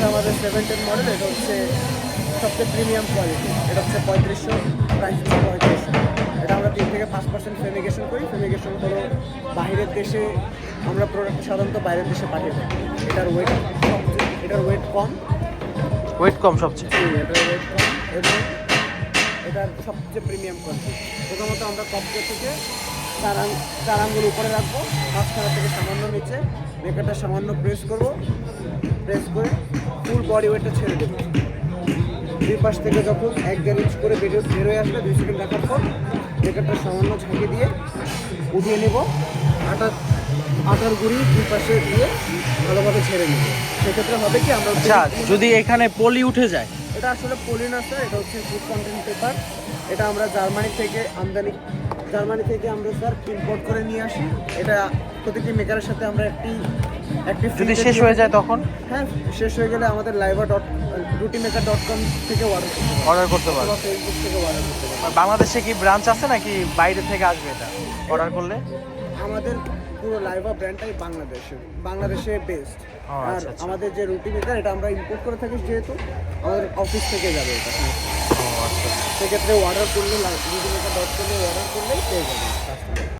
হচ্ছে আমাদের 710 মডেল, এটা হচ্ছে সবচেয়ে প্রিমিয়াম কোয়ালিটি। এটা হচ্ছে 3500, প্রাইস হচ্ছে 3500। এটা আমরা 3 থেকে 5% ফেমিগেশন করি। ফেমিগেশন হলো বাইরের দেশে, আমরা প্রোডাক্ট সাধারণত বাইরের দেশে পাঠিয়ে থাকি। এটার ওয়েট কম। ওয়েট কম সবচেয়ে। এটার ওয়েট কম এবং এটার সবচেয়ে প্রিমিয়াম কোয়ালিটি। প্রথমত আমরা কপকে থেকে চার আঙ্গুল উপরে রাখবো, মাঝখানা থেকে সামান্য নিচে, মেকারটা সামান্য প্রেস করব, প্রেস করে ফুল বডি ওয়েটটা ছেড়ে দেবো। দুই পাশ থেকে যখন 1-1.5 ইঞ্চ করে বেরোয় আসবে, 2 সেকেন্ড রাখার পর মেকারটা সামান্য ঝাঁকি দিয়ে উঠিয়ে নেব। আটার গুঁড়ি দুই পাশে দিয়ে ভালোভাবে ছেড়ে নেব। সেক্ষেত্রে হবে কি, আমরা যদি এখানে পলি উঠে যায়, এটা আসলে পলি না স্যার, এটা হচ্ছে ফুড কন্টেন্ট পেপার। এটা আমরা জার্মানি থেকে আমরা স্যার ইম্পোর্ট করে নিয়ে আসি। এটা প্রতিটি মেকারের সাথে আমরা একটি যদি শেষ হয়ে যায় তখন? হ্যাঁ, শেষ হয়ে গেলে আমাদের rutymaker.com থেকে অর্ডার করতে পারবে। ফেসবুক থেকে অর্ডার করতে পারবে। বাংলাদেশে কি ব্রাঞ্চ আছে নাকি বাইরে থেকে আসবে এটা অর্ডার করলে? আমাদের পুরো লাইভা ব্র্যান্ডটাই বাংলাদেশে বেস্ট। আর আমাদের যে রুটি মেকার, এটা আমরা ইম্পোর্ট করে থাকি, যেহেতু আমাদের অফিস থেকে যাবে এটা। সেক্ষেত্রে অর্ডার করলে rutymaker.com অর্ডার করলেই পেয়ে যাবে।